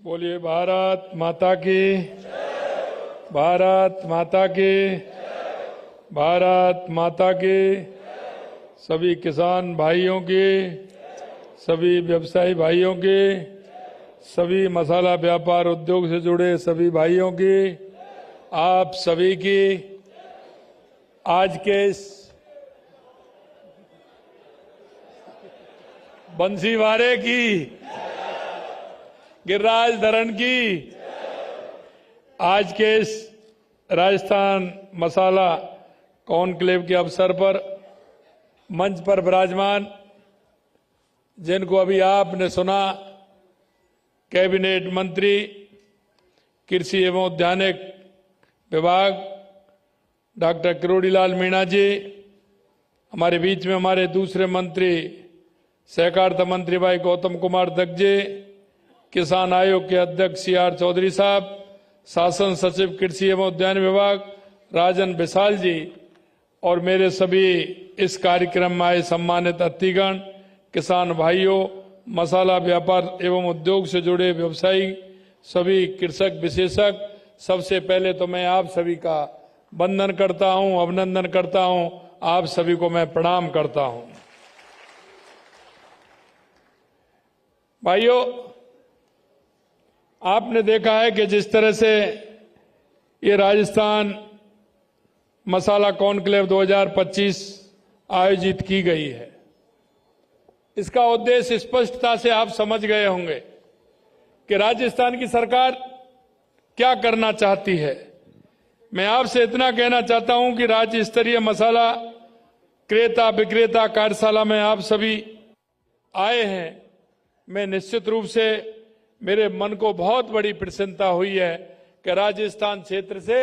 बोलिए भारत माता की, भारत माता की, भारत माता की। सभी किसान भाइयों की, सभी व्यवसायी भाइयों की, सभी मसाला व्यापार उद्योग से जुड़े सभी भाइयों की, आप सभी की आज के इस बंसीवारे की, गिरिराज धरण की, आज के इस राजस्थान मसाला कॉन्क्लेव के अवसर पर मंच पर विराजमान, जिनको अभी आपने सुना, कैबिनेट मंत्री कृषि एवं उद्यानिक विभाग डॉक्टर किरोड़ीलाल मीणा जी, हमारे बीच में हमारे दूसरे मंत्री सहकारिता मंत्री भाई गौतम कुमार दगजे, किसान आयोग के अध्यक्ष CR चौधरी साहब, शासन सचिव कृषि एवं उद्यान विभाग राजन विशाल जी और मेरे सभी इस कार्यक्रम में आए सम्मानित अतिथिगण, किसान भाइयों, मसाला व्यापार एवं उद्योग से जुड़े व्यवसायी, सभी कृषक विशेषज्ञ, सबसे पहले तो मैं आप सभी का वंदन करता हूं, अभिनंदन करता हूं, आप सभी को मैं प्रणाम करता हूं। भाइयों, आपने देखा है कि जिस तरह से ये राजस्थान मसाला कॉन्क्लेव 2025 आयोजित की गई है, इसका उद्देश्य स्पष्टता से आप समझ गए होंगे कि राजस्थान की सरकार क्या करना चाहती है। मैं आपसे इतना कहना चाहता हूं कि राज्य स्तरीय मसाला क्रेता विक्रेता कार्यशाला में आप सभी आए हैं। मैं निश्चित रूप से, मेरे मन को बहुत बड़ी प्रसन्नता हुई है कि राजस्थान क्षेत्र से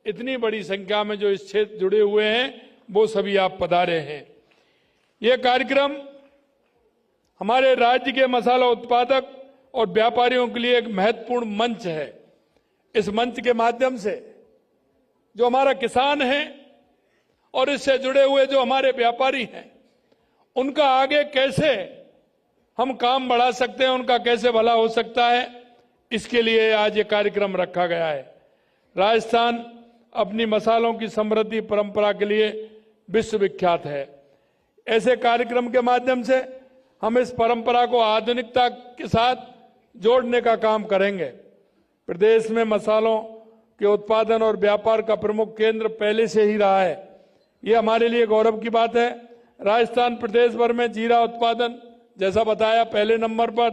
इतनी बड़ी संख्या में जो इस क्षेत्र जुड़े हुए हैं, वो सभी आप पधारे हैं। यह कार्यक्रम हमारे राज्य के मसाला उत्पादक और व्यापारियों के लिए एक महत्वपूर्ण मंच है। इस मंच के माध्यम से जो हमारा किसान है और इससे जुड़े हुए जो हमारे व्यापारी हैं, उनका आगे कैसे हम काम बढ़ा सकते हैं, उनका कैसे भला हो सकता है, इसके लिए आज ये कार्यक्रम रखा गया है। राजस्थान अपनी मसालों की समृद्धि परंपरा के लिए विश्वविख्यात है। ऐसे कार्यक्रम के माध्यम से हम इस परंपरा को आधुनिकता के साथ जोड़ने का काम करेंगे। प्रदेश में मसालों के उत्पादन और व्यापार का प्रमुख केंद्र पहले से ही रहा है। ये हमारे लिए गौरव की बात है। राजस्थान प्रदेश भर में जीरा उत्पादन, जैसा बताया, पहले नंबर पर,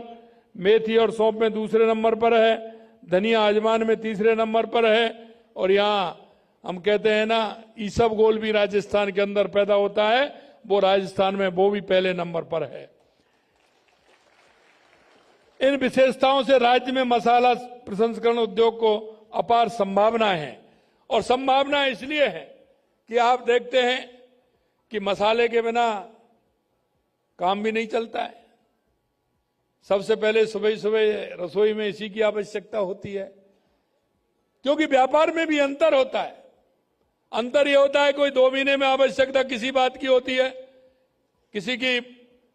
मेथी और सौंफ में दूसरे नंबर पर है, धनिया अजवान में तीसरे नंबर पर है, और यहाँ हम कहते हैं ना, ईसबगोल भी राजस्थान के अंदर पैदा होता है, वो राजस्थान में वो भी पहले नंबर पर है। इन विशेषताओं से राज्य में मसाला प्रसंस्करण उद्योग को अपार संभावना है, और संभावना इसलिए है कि आप देखते हैं कि मसाले के बिना काम भी नहीं चलता है। सबसे पहले सुबह सुबह रसोई में इसी की आवश्यकता होती है, क्योंकि व्यापार में भी अंतर होता है। अंतर यह होता है, कोई 2 महीने में आवश्यकता किसी बात की होती है, किसी की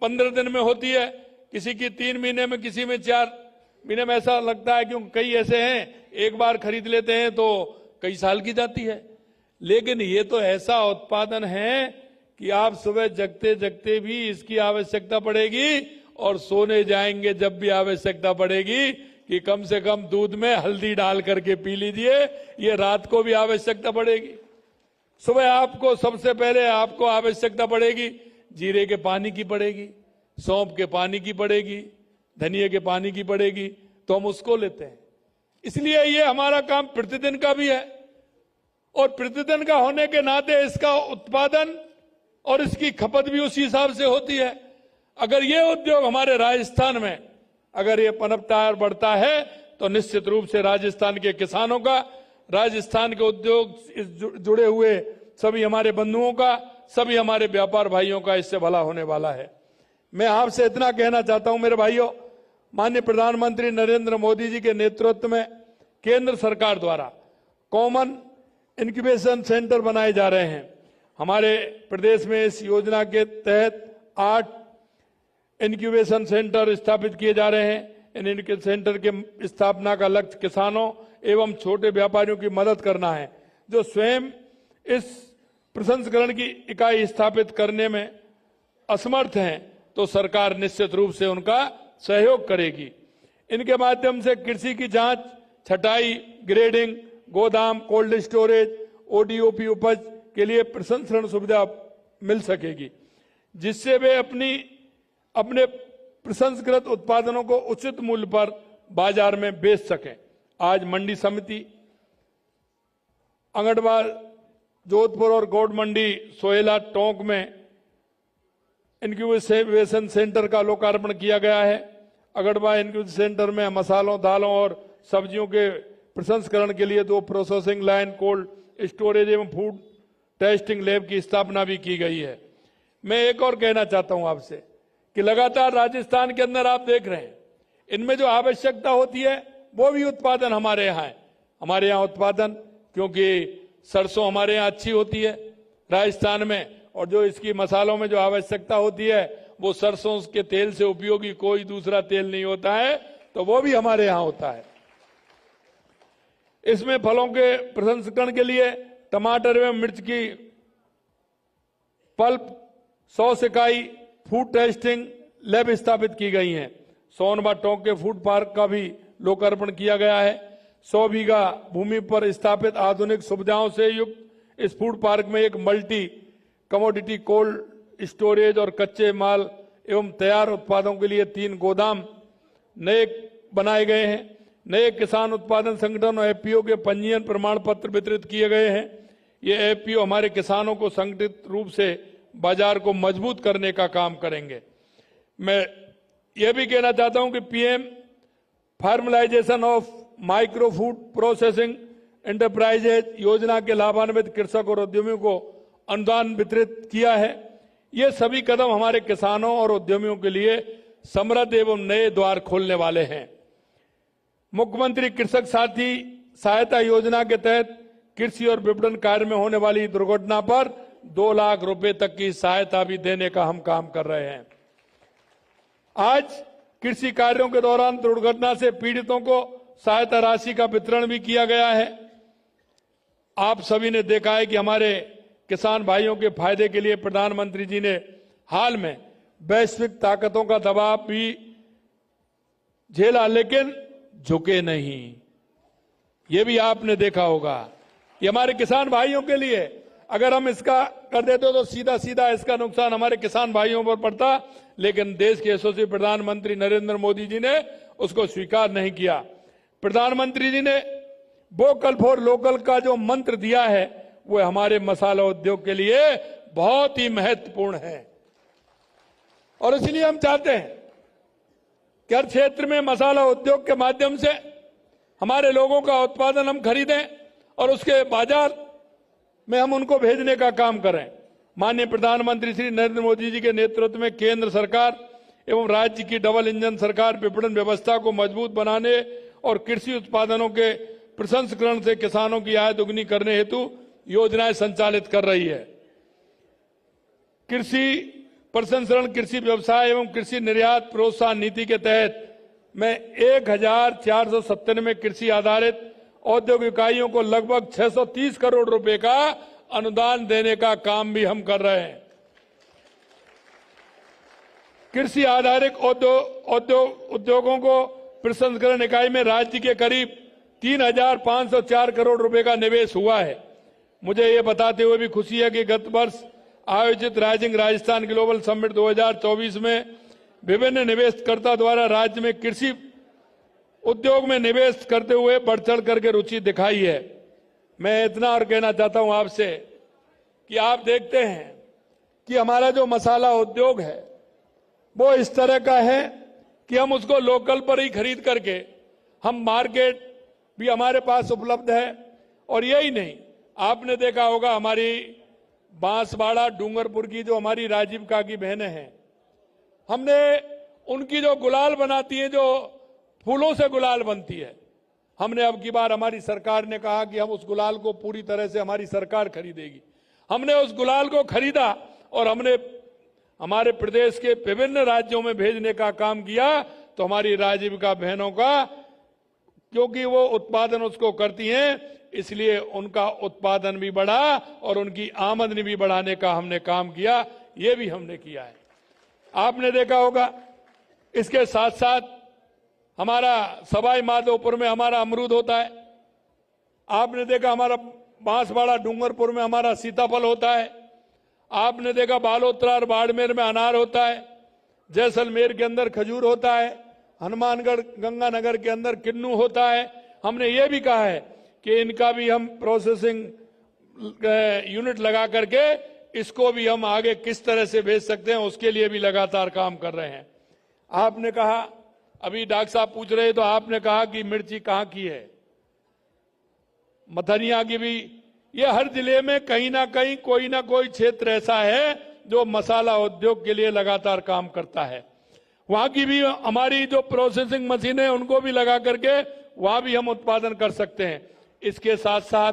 15 दिन में होती है, किसी की 3 महीने में, किसी में 4 महीने में। ऐसा लगता है क्योंकि कई ऐसे हैं, एक बार खरीद लेते हैं तो कई साल की जाती है। लेकिन ये तो ऐसा उत्पादन है कि आप सुबह जगते जगते भी इसकी आवश्यकता पड़ेगी, और सोने जाएंगे जब भी आवश्यकता पड़ेगी कि कम से कम दूध में हल्दी डाल करके पी लीजिए, ये रात को भी आवश्यकता पड़ेगी। सुबह आपको सबसे पहले आपको आवश्यकता पड़ेगी जीरे के पानी की पड़ेगी, सौंफ के पानी की पड़ेगी, धनिया के पानी की पड़ेगी, तो हम उसको लेते हैं। इसलिए ये हमारा काम प्रतिदिन का भी है, और प्रतिदिन का होने के नाते इसका उत्पादन और इसकी खपत भी उसी हिसाब से होती है। अगर ये उद्योग हमारे राजस्थान में अगर ये पनपता है और बढ़ता है, तो निश्चित रूप से राजस्थान के किसानों का, राजस्थान के उद्योग जुड़े हुए सभी हमारे बंधुओं का, सभी हमारे व्यापार भाइयों का इससे भला होने वाला है। मैं आपसे इतना कहना चाहता हूं मेरे भाइयों, माननीय प्रधानमंत्री नरेंद्र मोदी जी के नेतृत्व में केंद्र सरकार द्वारा कॉमन इंक्यूबेशन सेंटर बनाए जा रहे हैं। हमारे प्रदेश में इस योजना के तहत 8 इंक्यूबेशन सेंटर स्थापित किए जा रहे हैं। इनके सेंटर के स्थापना का लक्ष्य किसानों एवं छोटे व्यापारियों की मदद करना है जो स्वयं इस प्रसंस्करण की इकाई स्थापित करने में असमर्थ हैं, तो सरकार निश्चित रूप से उनका सहयोग करेगी। इनके माध्यम से कृषि की जांच, छटाई, ग्रेडिंग, गोदाम, कोल्ड स्टोरेज, ओडीओपी उपज के लिए प्रसंस्करण सुविधा मिल सकेगी, जिससे वे अपने प्रसंस्कृत उत्पादनों को उचित मूल्य पर बाजार में बेच सकें। आज मंडी समिति, अंगड़वाल, जोधपुर और गौड़ मंडी, सोहेला, टोंक में इंक्यूबेशन सेंटर का लोकार्पण किया गया है। अगड़वा इंक्यूबेशन सेंटर में मसालों, दालों और सब्जियों के प्रसंस्करण के लिए 2 प्रोसेसिंग लाइन, कोल्ड स्टोरेज एवं फूड टेस्टिंग लैब की स्थापना भी की गई है। मैं एक और कहना चाहता हूं आपसे कि लगातार राजस्थान के अंदर आप देख रहे हैं, इनमें जो आवश्यकता होती है वो भी उत्पादन हमारे यहाँ है। हमारे यहाँ उत्पादन, क्योंकि सरसों हमारे यहाँ अच्छी होती है राजस्थान में, और जो इसकी मसालों में जो आवश्यकता होती है वो सरसों के तेल से उपयोगी कोई दूसरा तेल नहीं होता है, तो वो भी हमारे यहाँ होता है। इसमें फलों के प्रसंस्करण के लिए टमाटर एवं मिर्च की पल्प 100 इकाई फूड टेस्टिंग लैब स्थापित की गई हैं। सोनबा टोंक के फूड पार्क का भी लोकार्पण किया गया है। 100 बीघा भूमि पर स्थापित आधुनिक सुविधाओं से युक्त इस फूड पार्क में एक मल्टी कमोडिटी कोल्ड स्टोरेज और कच्चे माल एवं तैयार उत्पादों के लिए 3 गोदाम नए बनाए गए हैं। नए किसान उत्पादन संगठन और एफपीओ के पंजीयन प्रमाण पत्र वितरित किए गए हैं। ये एफपीओ हमारे किसानों को संगठित रूप से बाजार को मजबूत करने का काम करेंगे। मैं ये भी कहना चाहता हूं कि PM formalization of micro food processing enterprises योजना के लाभान्वित कृषक और उद्यमियों को अनुदान वितरित किया है। ये सभी कदम हमारे किसानों और उद्यमियों के लिए समृद्ध एवं नए द्वार खोलने वाले हैं। मुख्यमंत्री कृषक साथी सहायता योजना के तहत कृषि और विपणन कार्य में होने वाली दुर्घटना पर 2 लाख रुपए तक की सहायता भी देने का हम काम कर रहे हैं। आज कृषि कार्यों के दौरान दुर्घटना से पीड़ितों को सहायता राशि का वितरण भी किया गया है। आप सभी ने देखा है कि हमारे किसान भाइयों के फायदे के लिए प्रधानमंत्री जी ने हाल में वैश्विक ताकतों का दबाव भी झेला, लेकिन झुके नहीं। ये भी आपने देखा होगा। ये हमारे किसान भाइयों के लिए अगर हम इसका कर देते तो सीधा सीधा इसका नुकसान हमारे किसान भाइयों पर पड़ता, लेकिन देश के यशस्वी प्रधानमंत्री नरेंद्र मोदी जी ने उसको स्वीकार नहीं किया। प्रधानमंत्री जी ने वोकल फॉर लोकल का जो मंत्र दिया है वो हमारे मसाला उद्योग के लिए बहुत ही महत्वपूर्ण है, और इसलिए हम चाहते हैं कि हर क्षेत्र में मसाला उद्योग के माध्यम से हमारे लोगों का उत्पादन हम खरीदें और उसके बाजार में हम उनको भेजने का काम करें। माननीय प्रधानमंत्री श्री नरेंद्र मोदी जी के नेतृत्व में केंद्र सरकार एवं राज्य की डबल इंजन सरकार विपणन व्यवस्था को मजबूत बनाने और कृषि उत्पादनों के प्रसंस्करण से किसानों की आय दुगनी करने हेतु योजनाएं संचालित कर रही है। कृषि प्रसंस्करण, कृषि व्यवसाय एवं कृषि निर्यात प्रोत्साहन नीति के तहत मैं 1497 कृषि आधारित औद्योगिक इकाइयों को लगभग 630 करोड़ रुपए का अनुदान देने का काम भी हम कर रहे हैं। कृषि आधारित उद्योगों को प्रसंस्करण इकाई में राज्य के करीब 3504 करोड़ रुपए का निवेश हुआ है। मुझे ये बताते हुए भी खुशी है कि गत वर्ष आयोजित राइजिंग राजस्थान ग्लोबल समिट 2024 में विभिन्न निवेशकर्ता द्वारा राज्य में कृषि उद्योग में निवेश करते हुए बढ़ चढ़ करके रुचि दिखाई है। मैं इतना और कहना चाहता हूं आपसे कि आप देखते हैं कि हमारा जो मसाला उद्योग है वो इस तरह का है कि हम उसको लोकल पर ही खरीद करके हम मार्केट भी हमारे पास उपलब्ध है। और यही नहीं, आपने देखा होगा हमारी बांसवाड़ा डूंगरपुर की जो हमारी राजीव काकी बहनें हैं, हमने उनकी जो गुलाल बनाती है, जो फूलों से गुलाल बनती है, हमने अब की बार हमारी सरकार ने कहा कि हम उस गुलाल को पूरी तरह से हमारी सरकार खरीदेगी। हमने उस गुलाल को खरीदा और हमने हमारे प्रदेश के विभिन्न राज्यों में भेजने का काम किया तो हमारी राजीविका बहनों का, क्योंकि वो उत्पादन उसको करती हैं, इसलिए उनका उत्पादन भी बढ़ा और उनकी आमदनी भी बढ़ाने का हमने काम किया। ये भी हमने किया है, आपने देखा होगा। इसके साथ साथ हमारा सवाई माधोपुर में हमारा अमरूद होता है, आपने देखा हमारा बांसवाड़ा डूंगरपुर में हमारा सीताफल होता है, आपने देखा बालोतरा और बाड़मेर में अनार होता है, जैसलमेर के अंदर खजूर होता है, हनुमानगढ़ गंगानगर के अंदर किन्नू होता है। हमने ये भी कहा है कि इनका भी हम प्रोसेसिंग यूनिट लगा करके इसको भी हम आगे किस तरह से भेज सकते हैं, उसके लिए भी लगातार काम कर रहे हैं। आपने कहा, अभी डॉक्टर साहब पूछ रहे तो आपने कहा कि मिर्ची कहां की है, मथनिया की भी। ये हर जिले में कहीं ना कहीं कोई ना कोई क्षेत्र ऐसा है जो मसाला उद्योग के लिए लगातार काम करता है। वहां की भी हमारी जो प्रोसेसिंग मशीन है उनको भी लगा करके वहां भी हम उत्पादन कर सकते हैं। इसके साथ साथ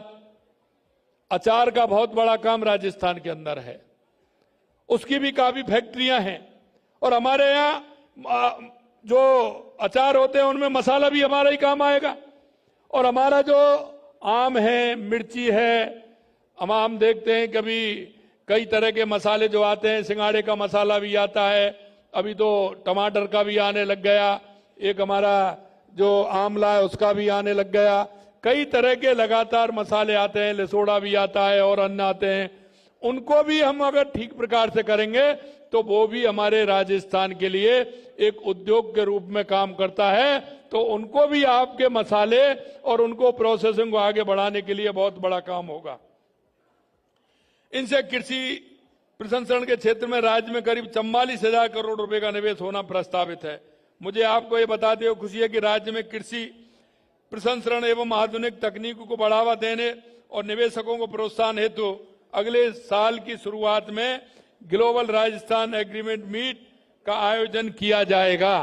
अचार का बहुत बड़ा काम राजस्थान के अंदर है, उसकी भी काफी फैक्ट्रियां हैं। और हमारे यहाँ जो अचार होते हैं उनमें मसाला भी हमारा ही काम आएगा। और हमारा जो आम है, मिर्ची है, हम देखते हैं कभी कई तरह के मसाले जो आते हैं, सिंगाड़े का मसाला भी आता है, अभी तो टमाटर का भी आने लग गया, एक हमारा जो आंवला है उसका भी आने लग गया। कई तरह के लगातार मसाले आते हैं, लिसोड़ा भी आता है और अन्य आते हैं। उनको भी हम अगर ठीक प्रकार से करेंगे तो वो भी हमारे राजस्थान के लिए एक उद्योग के रूप में काम करता है। तो उनको भी आपके मसाले और उनको प्रोसेसिंग को आगे बढ़ाने के लिए बहुत बड़ा काम होगा। इनसे कृषि प्रसंस्करण के क्षेत्र में राज्य में करीब 44,000 करोड़ रुपए का निवेश होना प्रस्तावित है। मुझे आपको ये बताते हुए खुशी है कि राज्य में कृषि प्रसंस्करण एवं आधुनिक तकनीकों को बढ़ावा देने और निवेशकों को प्रोत्साहन हेतु अगले साल की शुरुआत में ग्लोबल राजस्थान एग्रीमेंट मीट का आयोजन किया जाएगा।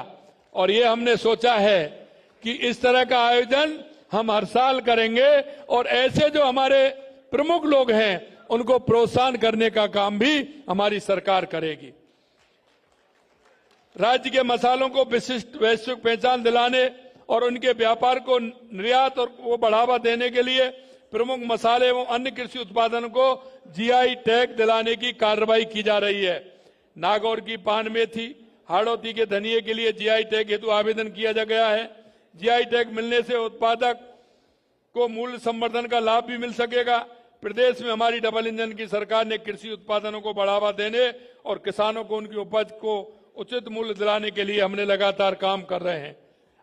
और ये हमने सोचा है कि इस तरह का आयोजन हम हर साल करेंगे और ऐसे जो हमारे प्रमुख लोग हैं उनको प्रोत्साहन करने का काम भी हमारी सरकार करेगी। राज्य के मसालों को विशिष्ट वैश्विक पहचान दिलाने और उनके व्यापार को निर्यात और वो बढ़ावा देने के लिए प्रमुख मसाले एवं अन्य कृषि उत्पादन को जीआई टैग दिलाने की कार्रवाई की जा रही है। नागौर की पान मेथी, हाड़ौती के धनिये के लिए जीआई टैग हेतु आवेदन किया जा गया है। जीआई टैग मिलने से उत्पादक को मूल्य संवर्धन का लाभ भी मिल सकेगा। प्रदेश में हमारी डबल इंजन की सरकार ने कृषि उत्पादनों को बढ़ावा देने और किसानों को उनकी उपज को उचित मूल्य दिलाने के लिए हमने लगातार काम कर रहे हैं।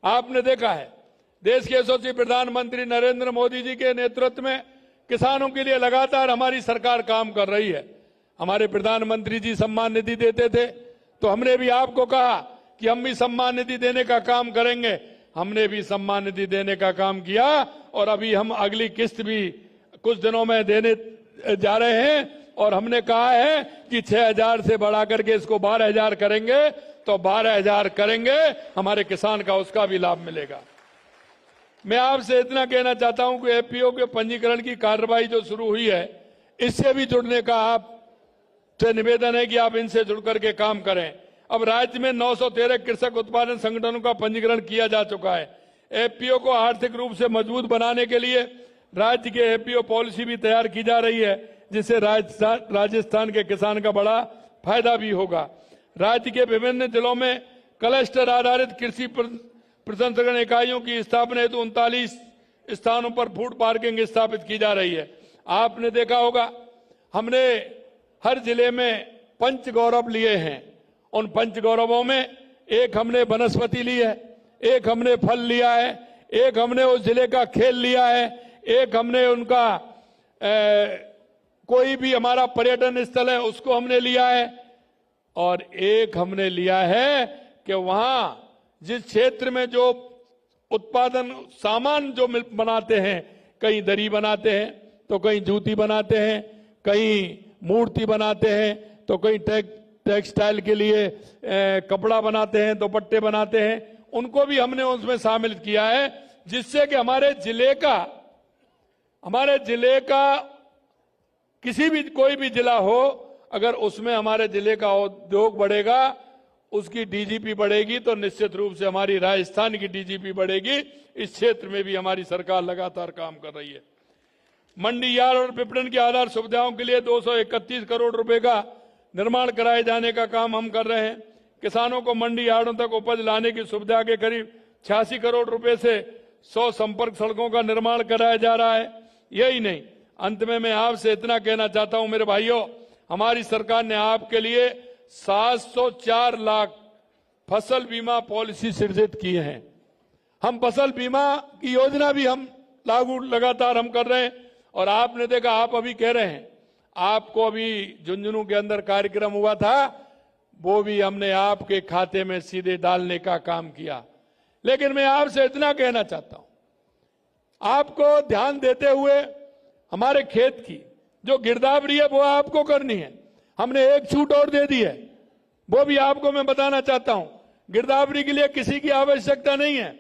आपने देखा है देश के यशस्वी प्रधानमंत्री नरेंद्र मोदी जी के नेतृत्व में किसानों के लिए लगातार हमारी सरकार काम कर रही है। हमारे प्रधानमंत्री जी सम्मान निधि देते थे तो हमने भी आपको कहा कि हम भी सम्मान निधि देने का काम करेंगे। हमने भी सम्मान निधि देने का काम किया और अभी हम अगली किस्त भी कुछ दिनों में देने जा रहे हैं। और हमने कहा है कि 6,000 से बढ़ा करके इसको 12,000 करेंगे, तो 12,000 करेंगे, हमारे किसान का उसका भी लाभ मिलेगा। मैं आपसे इतना कहना चाहता हूं कि एफपीओ के पंजीकरण की कार्रवाई जो शुरू हुई है, इससे भी जुड़ने का आपसे निवेदन है कि आप इनसे जुड़ करके काम करें। अब राज्य में 913 कृषक उत्पादन संगठनों का पंजीकरण किया जा चुका है। एफपीओ को आर्थिक रूप से मजबूत बनाने के लिए राज्य के एफपीओ पॉलिसी भी तैयार की जा रही है, जिससे राजस्थान के किसान का बड़ा फायदा भी होगा। राज्य के विभिन्न जिलों में क्लस्टर आधारित कृषि प्रसंस्करण इकाइयों की स्थापना हेतु 39 स्थानों पर फूड पार्किंग स्थापित की जा रही है। आपने देखा होगा हमने हर जिले में पंच गौरव लिए हैं। उन पंच गौरवों में एक हमने वनस्पति ली है, एक हमने फल लिया है, एक हमने उस जिले का खेल लिया है, एक हमने उनका कोई भी हमारा पर्यटन स्थल है उसको हमने लिया है, और एक हमने लिया है कि वहां जिस क्षेत्र में जो उत्पादन सामान जो बनाते हैं, कहीं दरी बनाते हैं तो कहीं जूती बनाते हैं, कहीं मूर्ति बनाते हैं तो कहीं टेक्सटाइल के लिए कपड़ा बनाते हैं, दुपट्टे बनाते हैं, उनको भी हमने उसमें शामिल किया है, जिससे कि हमारे जिले का किसी भी कोई भी जिला हो, अगर उसमें हमारे जिले का उद्योग बढ़ेगा, उसकी डीजीपी बढ़ेगी तो निश्चित रूप से हमारी राजस्थान की डीजीपी बढ़ेगी। इस क्षेत्र में भी हमारी सरकार लगातार काम कर रही है। मंडी यार्ड और विपणन की आधार सुविधाओं के लिए 231 करोड़ रुपए का निर्माण कराए जाने का काम हम कर रहे हैं। किसानों को मंडी यार्डों तक उपज लाने की सुविधा के करीब 86 करोड़ रुपए से 100 संपर्क सड़कों का निर्माण कराया जा रहा है। यही नहीं, अंत में मैं आपसे इतना कहना चाहता हूं मेरे भाइयों, हमारी सरकार ने आपके लिए 704 लाख फसल बीमा पॉलिसी सृजित किए हैं। हम फसल बीमा की योजना भी हम लागू लगातार हम कर रहे हैं। और आपने देखा, आप अभी कह रहे हैं, आपको अभी झुंझुनू के अंदर कार्यक्रम हुआ था, वो भी हमने आपके खाते में सीधे डालने का काम किया। लेकिन मैं आपसे इतना कहना चाहता हूं, आपको ध्यान देते हुए हमारे खेत की जो गिरदावरी है वो आपको करनी है। हमने एक छूट और दे दी है, वो भी आपको मैं बताना चाहता हूं। गिरदावरी के लिए किसी की आवश्यकता नहीं है,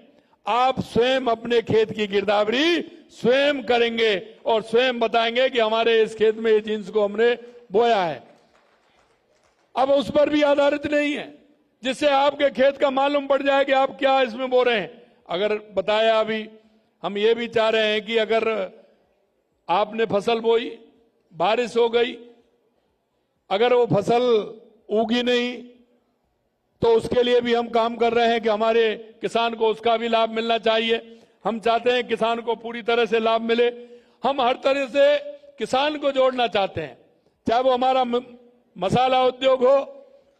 आप स्वयं अपने खेत की गिरदावरी स्वयं करेंगे और स्वयं बताएंगे कि हमारे इस खेत में ये जींस को हमने बोया है। अब उस पर भी आधारित नहीं है, जिससे आपके खेत का मालूम पड़ जाए कि आप क्या इसमें बो रहे हैं। अगर बताया, अभी हम ये भी चाह रहे हैं कि अगर आपने फसल बोई, बारिश हो गई, अगर वो फसल उगी नहीं, तो उसके लिए भी हम काम कर रहे हैं कि हमारे किसान को उसका भी लाभ मिलना चाहिए। हम चाहते हैं किसान को पूरी तरह से लाभ मिले। हम हर तरह से किसान को जोड़ना चाहते हैं, चाहे वो हमारा मसाला उद्योग हो,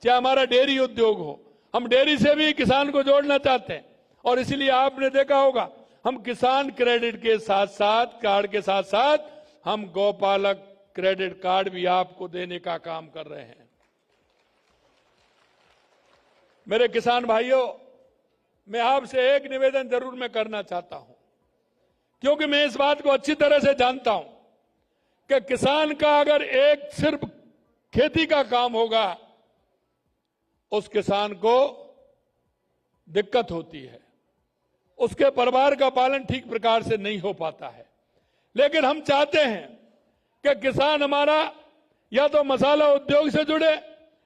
चाहे हमारा डेयरी उद्योग हो। हम डेयरी से भी किसान को जोड़ना चाहते हैं। और इसलिए आपने देखा होगा, हम किसान क्रेडिट के साथ साथ, कार्ड के साथ साथ, हम गौपालक क्रेडिट कार्ड भी आपको देने का काम कर रहे हैं। मेरे किसान भाइयों, मैं आपसे एक निवेदन जरूर मैं करना चाहता हूं, क्योंकि मैं इस बात को अच्छी तरह से जानता हूं कि किसान का अगर एक सिर्फ खेती का काम होगा, उस किसान को दिक्कत होती है, उसके परिवार का पालन ठीक प्रकार से नहीं हो पाता है। लेकिन हम चाहते हैं कि किसान हमारा या तो मसाला उद्योग से जुड़े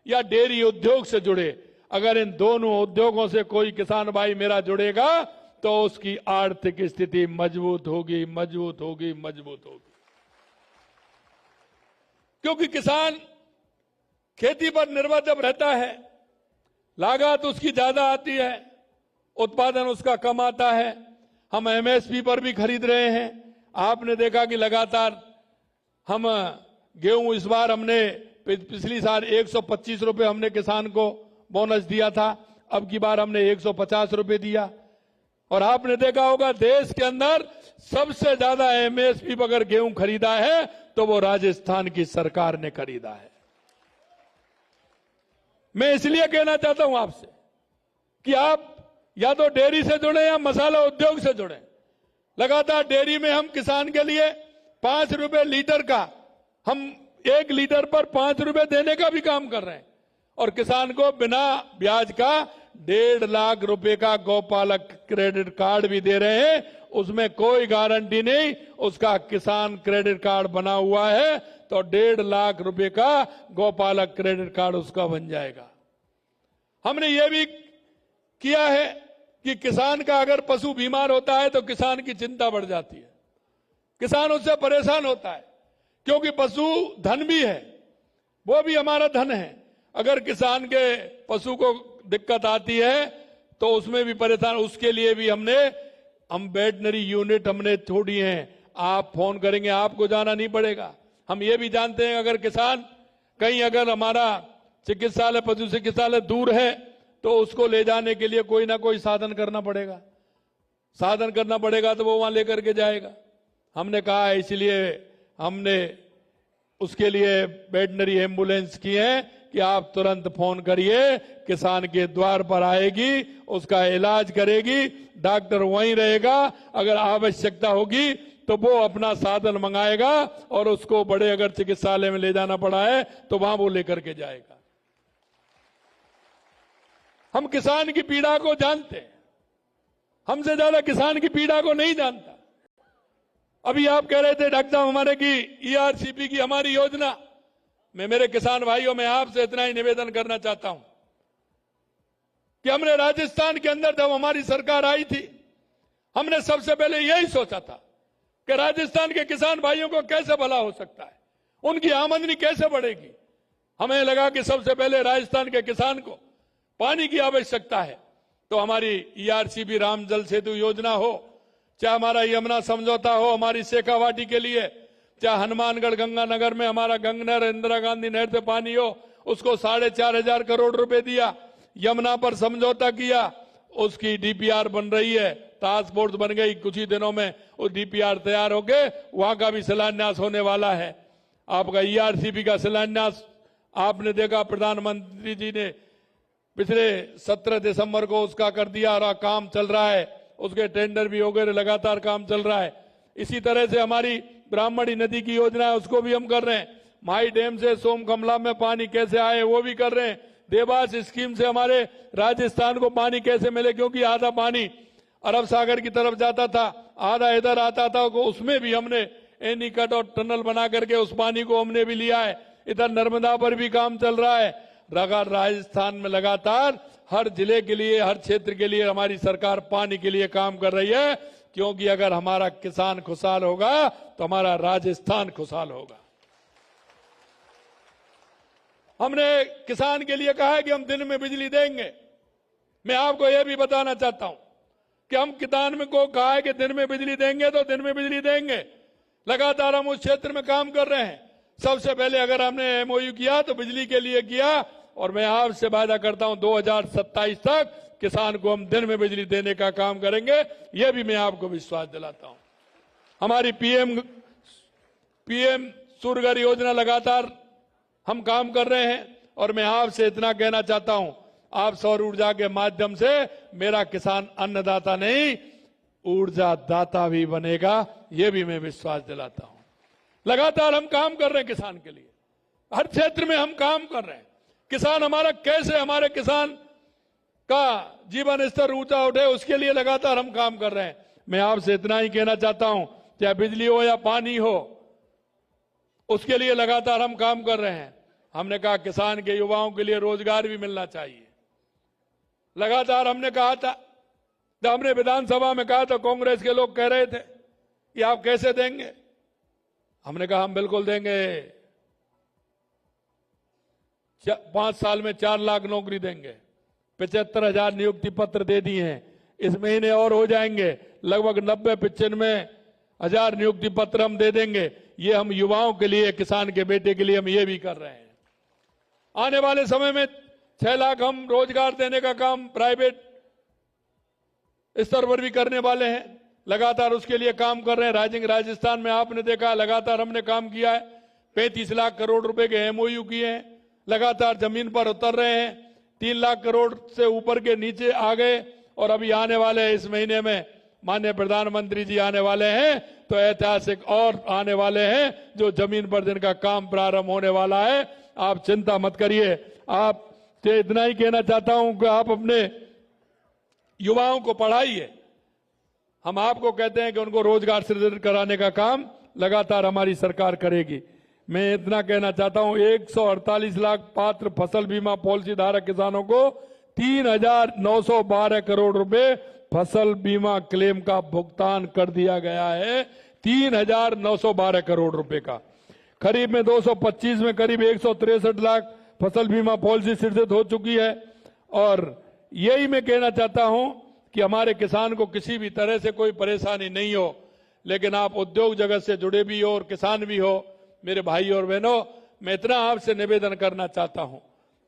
या डेयरी उद्योग से जुड़े। अगर इन दोनों उद्योगों से कोई किसान भाई मेरा जुड़ेगा तो उसकी आर्थिक स्थिति मजबूत होगी, मजबूत होगी, मजबूत होगी। क्योंकि किसान खेती पर निर्भर जब रहता है, लागत उसकी ज्यादा आती है, उत्पादन उसका कम आता है। हम एमएसपी पर भी खरीद रहे हैं। आपने देखा कि लगातार हम गेहूं, इस बार हमने पिछली साल 125 रुपए हमने किसान को बोनस दिया था, अब की बार हमने 150 रुपए दिया। और आपने देखा होगा, देश के अंदर सबसे ज्यादा एमएसपी पर अगर गेहूं खरीदा है तो वो राजस्थान की सरकार ने खरीदा है। मैं इसलिए कहना चाहता हूं आपसे कि आप या तो डेयरी से जुड़े या मसाला उद्योग से जुड़े। लगातार डेयरी में हम किसान के लिए 5 रुपए लीटर का, हम 1 लीटर पर 5 रुपए देने का भी काम कर रहे हैं। और किसान को बिना ब्याज का 1.5 लाख रुपए का गौपालक क्रेडिट कार्ड भी दे रहे हैं। उसमें कोई गारंटी नहीं, उसका किसान क्रेडिट कार्ड बना हुआ है तो 1.5 लाख रुपए का गौपालक क्रेडिट कार्ड उसका बन जाएगा। हमने ये भी किया है कि किसान का अगर पशु बीमार होता है तो किसान की चिंता बढ़ जाती है, किसान उससे परेशान होता है, क्योंकि पशु धन भी है, वो भी हमारा धन है। अगर किसान के पशु को दिक्कत आती है तो उसमें भी परेशान, उसके लिए भी हम वेटनरी यूनिट हमने छोड़ी हैं। आप फोन करेंगे, आपको जाना नहीं पड़ेगा। हम ये भी जानते हैं अगर किसान कहीं, अगर हमारा चिकित्सालय, पशु चिकित्सालय दूर है तो उसको ले जाने के लिए कोई ना कोई साधन करना पड़ेगा। साधन करना पड़ेगा तो वो वहां लेकर के जाएगा। हमने कहा है, इसलिए हमने उसके लिए वेटनरी एम्बुलेंस की है कि आप तुरंत फोन करिए, किसान के द्वार पर आएगी, उसका इलाज करेगी, डॉक्टर वहीं रहेगा। अगर आवश्यकता होगी तो वो अपना साधन मंगाएगा और उसको बड़े अगर चिकित्सालय में ले जाना पड़ा है तो वहां वो लेकर के जाएगा। हम किसान की पीड़ा को जानते हैं, हमसे ज्यादा किसान की पीड़ा को नहीं जानता। अभी आप कह रहे थे डॉक्टर साहब हमारे की ईआरसीपी की हमारी योजना। मैं मेरे किसान भाइयों में आपसे इतना ही निवेदन करना चाहता हूं कि हमने राजस्थान के अंदर जब हमारी सरकार आई थी, हमने सबसे पहले यही सोचा था कि राजस्थान के किसान भाइयों को कैसे भला हो सकता है, उनकी आमदनी कैसे बढ़ेगी। हमें लगा कि सबसे पहले राजस्थान के किसान को पानी की आवश्यकता है, तो हमारी ईआरसीबी राम जल सेतु योजना हो, चाहे हमारा यमुना समझौता हो हमारी शेखावाटी के लिए, चाहे हनुमानगढ़ गंगानगर में हमारा गंगनहर इंदिरा गांधी नहर से पानी हो, उसको 4,500 करोड़ रुपए दिया। यमुना पर समझौता किया, उसकी डीपीआर बन रही है, टास्क फोर्स बन गई, कुछ ही दिनों में वो डीपीआर तैयार होके वहां का भी शिलान्यास होने वाला है। आपका ईआरसीबी का शिलान्यास आपने देखा, प्रधानमंत्री जी ने पिछले 17 दिसंबर को उसका कर दिया और काम चल रहा है, उसके टेंडर भी हो गए, लगातार काम चल रहा है। इसी तरह से हमारी ब्राह्मणी नदी की योजना है, उसको भी हम कर रहे हैं। माई डैम से सोमकमला में पानी कैसे आए वो भी कर रहे हैं। देवास स्कीम से हमारे राजस्थान को पानी कैसे मिले, क्योंकि आधा पानी अरब सागर की तरफ जाता था, आधा इधर आता था, उसमें भी हमने एनीकट और टनल बना करके उस पानी को हमने भी लिया है। इधर नर्मदा पर भी काम चल रहा है। राजस्थान में लगातार हर जिले के लिए, हर क्षेत्र के लिए हमारी सरकार पानी के लिए काम कर रही है, क्योंकि अगर हमारा किसान खुशहाल होगा तो हमारा राजस्थान खुशहाल होगा। हमने किसान के लिए कहा है कि हम दिन में बिजली देंगे। मैं आपको यह भी बताना चाहता हूं कि हम किसान में को कहा है कि दिन में बिजली देंगे तो दिन में बिजली देंगे। लगातार हम उस क्षेत्र में काम कर रहे हैं। सबसे पहले अगर हमने एमओयू किया तो बिजली के लिए किया, और मैं आपसे वादा करता हूं 2027 तक किसान को हम दिन में बिजली देने का काम करेंगे। यह भी मैं आपको विश्वास दिलाता हूं। हमारी पीएम सूर्यघर योजना लगातार हम काम कर रहे हैं, और मैं आपसे इतना कहना चाहता हूं, आप सौर ऊर्जा के माध्यम से मेरा किसान अन्नदाता नहीं ऊर्जा दाता भी बनेगा, यह भी मैं विश्वास दिलाता हूं। लगातार हम काम कर रहे हैं किसान के लिए, हर क्षेत्र में हम काम कर रहे हैं। किसान हमारा कैसे, हमारे किसान का जीवन स्तर ऊंचा उठे, उसके लिए लगातार हम काम कर रहे हैं। मैं आपसे इतना ही कहना चाहता हूं, चाहे बिजली हो या पानी हो, उसके लिए लगातार हम काम कर रहे हैं। हमने कहा किसान के युवाओं के लिए रोजगार भी मिलना चाहिए। लगातार हमने कहा था, जब हमने विधानसभा में कहा था, कांग्रेस के लोग कह रहे थे कि आप कैसे देंगे। हमने कहा हम बिल्कुल देंगे। 5 साल में 4 लाख नौकरी देंगे, 75,000 नियुक्ति पत्र दे दिए हैं, इस महीने और हो जाएंगे, लगभग 90-95,000 नियुक्ति पत्र हम दे देंगे। ये हम युवाओं के लिए, किसान के बेटे के लिए हम ये भी कर रहे हैं। आने वाले समय में 6 लाख हम रोजगार देने का काम प्राइवेट स्तर पर भी करने वाले हैं। लगातार उसके लिए काम कर रहे हैं। राजस्थान में आपने देखा लगातार हमने काम किया है। 35 लाख करोड़ रुपए के एमओयू किए हैं, लगातार जमीन पर उतर रहे हैं। 3 लाख करोड़ से ऊपर के नीचे आ गए, और अभी आने वाले हैं, इस महीने में माननीय प्रधानमंत्री जी आने वाले हैं, तो ऐतिहासिक और आने वाले हैं जो जमीन पर जिनका काम प्रारंभ होने वाला है। आप चिंता मत करिए। आपसे इतना ही कहना चाहता हूं कि आप अपने युवाओं को पढ़ाइए। हम आपको कहते हैं कि उनको रोजगार सृजन कराने का काम लगातार हमारी सरकार करेगी। मैं इतना कहना चाहता हूं, 148 लाख पात्र फसल बीमा पॉलिसी धारक किसानों को 3,912 करोड़ रुपए फसल बीमा क्लेम का भुगतान कर दिया गया है। 3,912 करोड़ रुपए का। खरीफ में 225 में करीब 163 लाख फसल बीमा पॉलिसी सृजित हो चुकी है। और यही मैं कहना चाहता हूं कि हमारे किसान को किसी भी तरह से कोई परेशानी नहीं हो। लेकिन आप उद्योग जगत से जुड़े भी हो और किसान भी हो, मेरे भाई और बहनों, मैं इतना आपसे निवेदन करना चाहता हूं,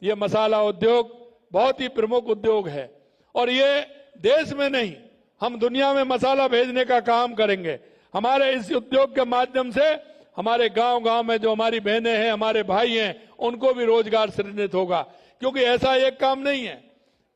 ये मसाला उद्योग बहुत ही प्रमुख उद्योग है, और ये देश में नहीं, हम दुनिया में मसाला भेजने का काम करेंगे। हमारे इस उद्योग के माध्यम से हमारे गांव-गांव में जो हमारी बहनें हैं, हमारे भाई हैं, उनको भी रोजगार सृजित होगा। क्योंकि ऐसा एक काम नहीं है,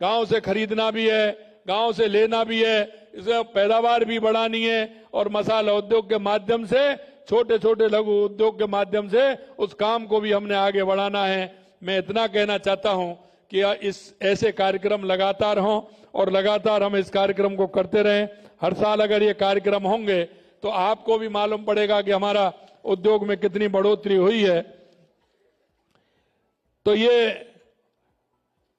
गांव से खरीदना भी है, गांव से लेना भी है, इसे पैदावार भी बढ़ानी है, और मसाला उद्योग के माध्यम से, छोटे छोटे लघु उद्योग के माध्यम से उस काम को भी हमने आगे बढ़ाना है। मैं इतना कहना चाहता हूं कि इस ऐसे कार्यक्रम लगातार हों, और लगातार हम इस कार्यक्रम को करते रहें। हर साल अगर ये कार्यक्रम होंगे तो आपको भी मालूम पड़ेगा कि हमारा उद्योग में कितनी बढ़ोतरी हुई है। तो ये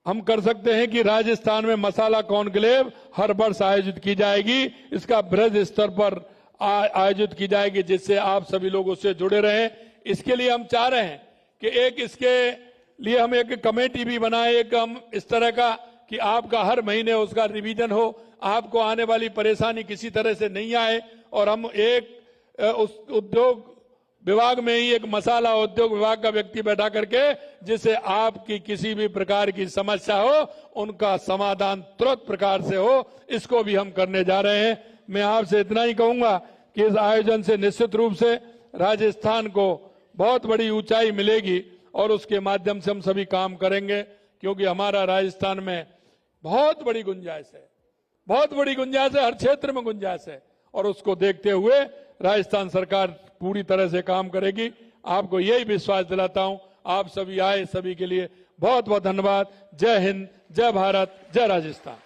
हम कर सकते हैं कि राजस्थान में मसाला कॉन्क्लेव हर वर्ष आयोजित की जाएगी। इसका बृहद स्तर पर आयोजित की जाएगी, जिससे आप सभी लोग उससे जुड़े रहें। इसके लिए हम चाह रहे हैं कि एक इसके लिए हम एक कमेटी भी बनाए, एक हम इस तरह का कि आपका हर महीने उसका रिवीजन हो, आपको आने वाली परेशानी किसी तरह से नहीं आए। और हम एक उस उद्योग विभाग में ही एक मसाला उद्योग विभाग का व्यक्ति बैठा करके, जिससे आपकी किसी भी प्रकार की समस्या हो उनका समाधान तुरंत प्रकार से हो, इसको भी हम करने जा रहे हैं। मैं आपसे इतना ही कहूंगा कि इस आयोजन से निश्चित रूप से राजस्थान को बहुत बड़ी ऊंचाई मिलेगी और उसके माध्यम से हम सभी काम करेंगे, क्योंकि हमारा राजस्थान में बहुत बड़ी गुंजाइश है, बहुत बड़ी गुंजाइश है, हर क्षेत्र में गुंजाइश है। और उसको देखते हुए राजस्थान सरकार पूरी तरह से काम करेगी। आपको यही विश्वास दिलाता हूं। आप सभी आए, सभी के लिए बहुत बहुत धन्यवाद। जय हिंद, जय भारत, जय राजस्थान।